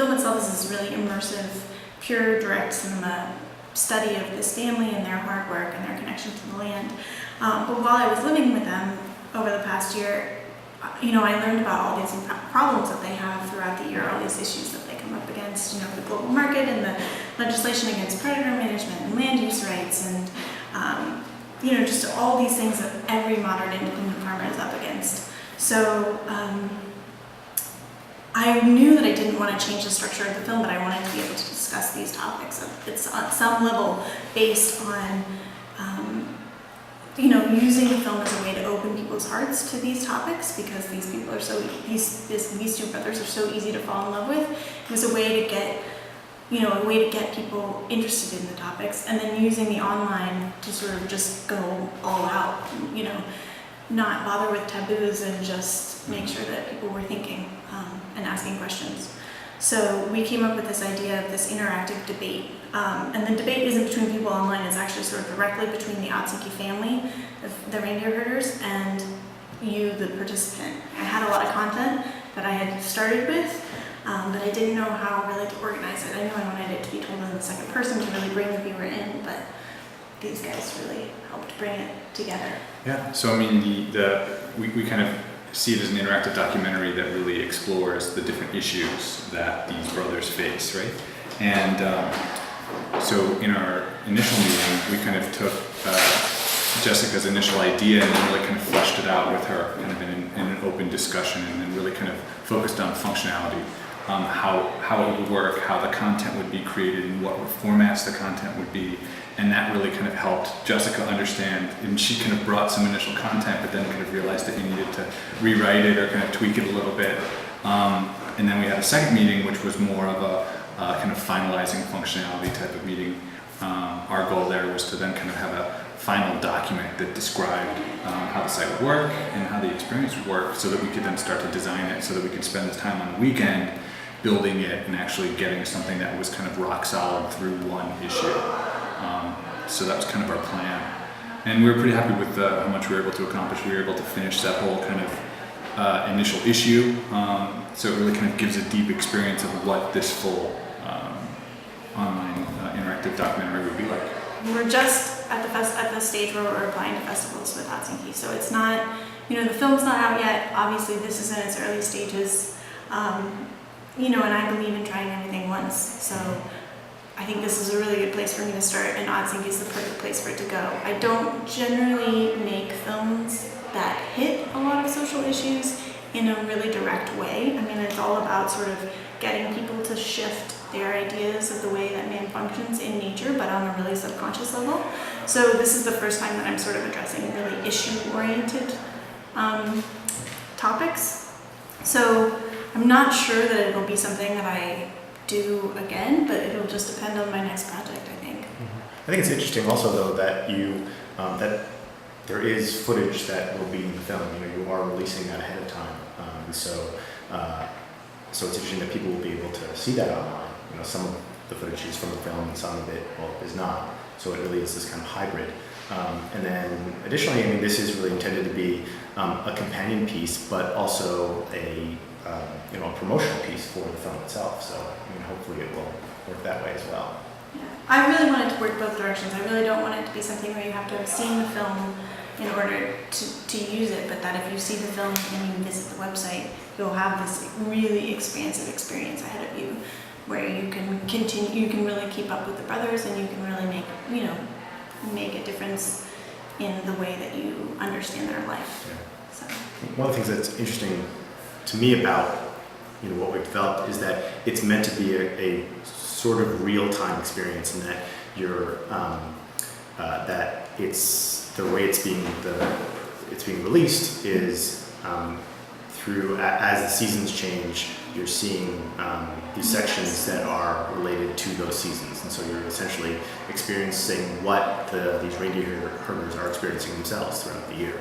film itself is this really immersive, pure, direct cinema study of this family and their hard work and their connection to the land. But while I was living with them over the past year, I learned about all these problems that they have throughout the year, all these issues that they come up against, the global market and the legislation against predator management and land use rights and, just all these things that every modern independent farmer is up against. So I knew that I didn't want to change the structure of the film, but I wanted to be able to discuss these topics. It's on some level based on using the film as a way to open people's hearts to these topics, because these people are these two brothers are so easy to fall in love with. It was a way to get, people interested in the topics, and then using the online to sort of just go all out, not bother with taboos and just make sure that people were thinking and asking questions. So we came up with this idea of this interactive debate. And the debate isn't between people online, it's actually sort of directly between the Otsinke family, the reindeer herders, and you, the participant. I had a lot of content that I had started with, but I didn't know how really to organize it. I knew I wanted it to be told in the second person to really bring the viewer in, but these guys really helped bring it together. Yeah, so we kind of see it as an interactive documentary that really explores the different issues that these brothers face, right? And so in our initial meeting, we kind of took Jessica's initial idea and then really kind of fleshed it out with her kind of in an open discussion, and then really kind of focused on functionality, how it would work, how the content would be created, and what formats the content would be. And that really kind of helped Jessica understand, and she kind of brought some initial content, but then kind of realized that you needed to rewrite it or kind of tweak it a little bit. And then we had a second meeting, which was more of a kind of finalizing functionality type of meeting. Our goal there was to then kind of have a final document that described how the site would work and how the experience would work, so that we could then start to design it, so that we could spend the time on the weekend building it and actually getting something that was kind of rock solid through one issue. So that was kind of our plan. And we were pretty happy with how much we were able to accomplish. We were able to finish that whole kind of initial issue. So it really kind of gives a deep experience of what this full online interactive documentary would be like. We're just at the stage where we're applying to festivals with Otsinke. So it's not, the film's not out yet. Obviously this is in its early stages. And I believe in trying everything once. So I think this is a really good place for me to start, and Otsinke is the perfect place for it to go. I don't generally make films that hit a lot of social issues in a really direct way. I mean, it's all about sort of getting people to shift their ideas of the way that man functions in nature, but on a really subconscious level. So this is the first time that I'm sort of addressing really issue-oriented topics. So I'm not sure that it'll be something that I do again, but it'll just depend on my next project, I think. I think it's interesting also, though, that that there is footage that will be in the film. You are releasing that ahead of time, so it's interesting that people will be able to see that online. Some of the footage is from the film, and some of it is not. So it really is this kind of hybrid. And then additionally, this is really intended to be a companion piece, but also a promotional piece for the film itself. So hopefully it will work that way as well. Yeah. I really want it to work both directions. I really don't want it to be something where you have to have seen the film in order to use it, but that if you see the film and you visit the website, you'll have this really expansive experience ahead of you, where you can really keep up with the brothers, and you can really make a difference in the way that you understand their life. Yeah. So. One of the things that's interesting to me about what we've developed is that it's meant to be a sort of real-time experience, and that that it's the way it's being released is through as the seasons change. You're seeing these sections that are related to those seasons, and so you're essentially experiencing what these reindeer herders are experiencing themselves throughout the year.